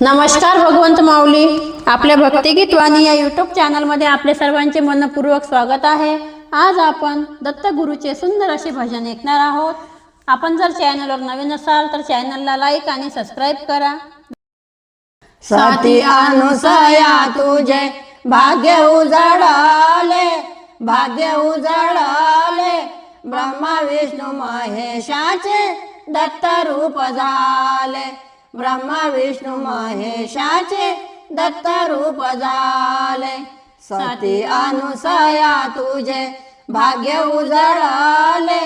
नमस्कार भगवंत माऊली, आपल्या भक्तिगीत वाणी या यूट्यूब चॅनलमध्ये आपले सर्वांचे मनपूर्वक स्वागत आहे। आज आपण दत्तगुरूचे सुंदर असे भजन ऐकणार आहोत। आपण जर चॅनलवर नवीन असाल तर चॅनलला लाईक आणि सबस्क्राईब करा। साती अनुसया तुझे भाग्य उजळले, भाग्य उजळले, ब्रह्मा विष्णू महेशाचे दत्त रूप झाले, ब्रह्मा विष्णू महेशाचे दत्त रूप झाले। सती अनुसया तुझे भाग्य उजळले,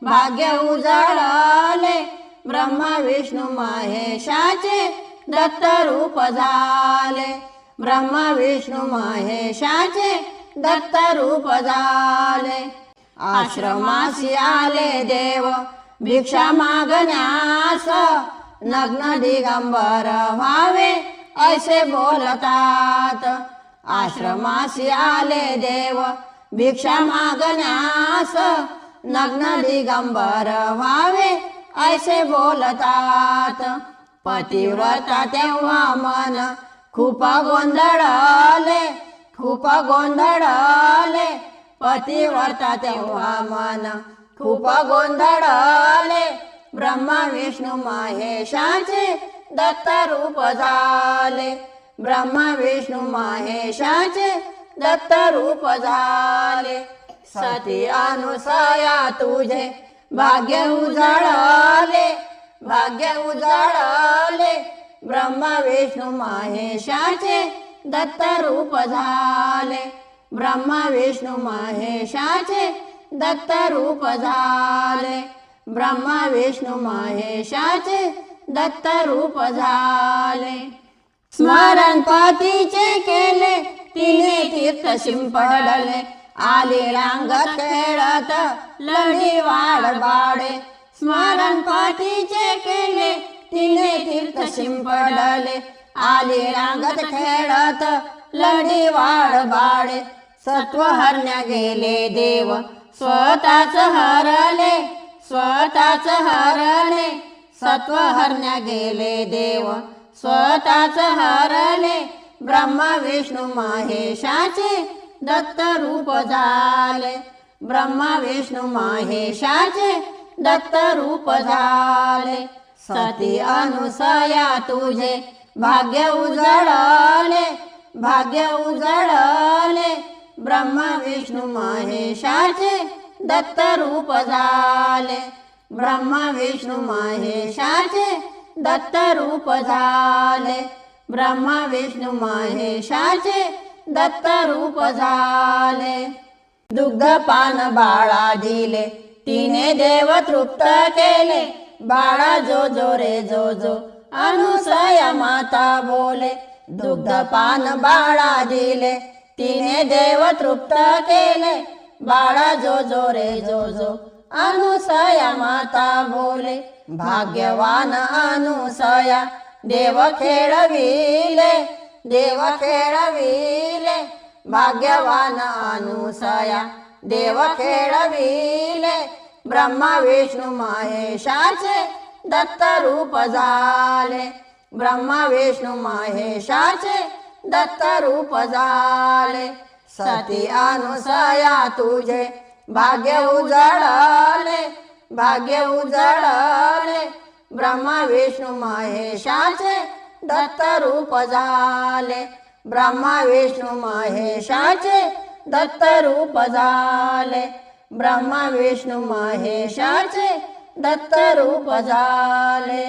भाग्य उजळले, ब्रह्मा विष्णू महेशाचे दत्त रूप झाले, ब्रह्मा विष्णू महेशाचे दत्त रूप झाले। आश्रमासी आले देव भिक्षा मागण्यास, नग्न दिगंबर व्हावे ऐसे बोलतात। आश्रमासी आले देव भिक्षा मागण्यास, नग्न दिगंबर व्हावे ऐसे बोलतात। पतिव्रता तेव्हा मन खूप गोंधळले, खूप गोंधळले, पतिव्रता तेव्हा मन खूप गोंधळले, ब्रह्मा विष्णू महेशाचे दत्त रूप झाले, ब्रह्मा विष्णू महेशाचे दत्त रूप झाले। सती अनुसया तुझे भाग्य उजळले, भाग्य उजळले, ब्रह्मा विष्णू महेशाचे दत्त रूप झाले, ब्रह्मा विष्णू महेशाचे दत्त रूप झाले, ब्रह्मा विष्णू महेशाचे दत्त रूप झाले। स्मरण पतीचे केले तिने तीर्थ शिंपडले, आले रांगत खेळत लढी वाडबाडे। स्मरण पतीचे केले तिने तीर्थ शिंपडले, आले रांगत खेळत लढी वाडबाडे। सत्व हरण्या गेले देव स्वतःच हरले, स्वतःच हरले, सत्व हरण्या गेले देव स्वतःच हरले, ब्रह्मा विष्णू महेशाचे दत्त रूप झाले, ब्रह्मा विष्णू महेशाचे दत्त रूप झाले। सती अनुसया तुझे भाग्य उजळले, भाग्य उजळले, ब्रह्मा विष्णू महेशाचे दत्त रूप झाले, ब्रह्मा विष्णू महेशाचे दत्त रूप झाले, ब्रह्मा विष्णू महेशाचे दत्त रूप झाले। दुग्धपान बाळा दिले तिने देव तृप्त केले, बाळा जो जो रे जो जो अनुसया माता बोले। दुग्धपान बाळा दिले तिने देव तृप्त केले, बाळा जो जो रे जो जो अनुसया माता बोले। भाग्यवान अनुसया देव खेळविले, देव खेळविले, भाग्यवान अनुसया देव खेळविले, ब्रह्मा विष्णू महेशाचे दत्त रूप झाले, ब्रह्मा विष्णू महेशाचे दत्त रूप झाले। सती अनुसया तुझे भाग्य उजळले, भाग्य उजळले, ब्रह्मा विष्णू महेशाचे दत्त रूप झाले, ब्रह्मा विष्णू महेशाचे दत्त रूप झाले, ब्रह्मा विष्णू महेशाचे दत्त रूप झाले।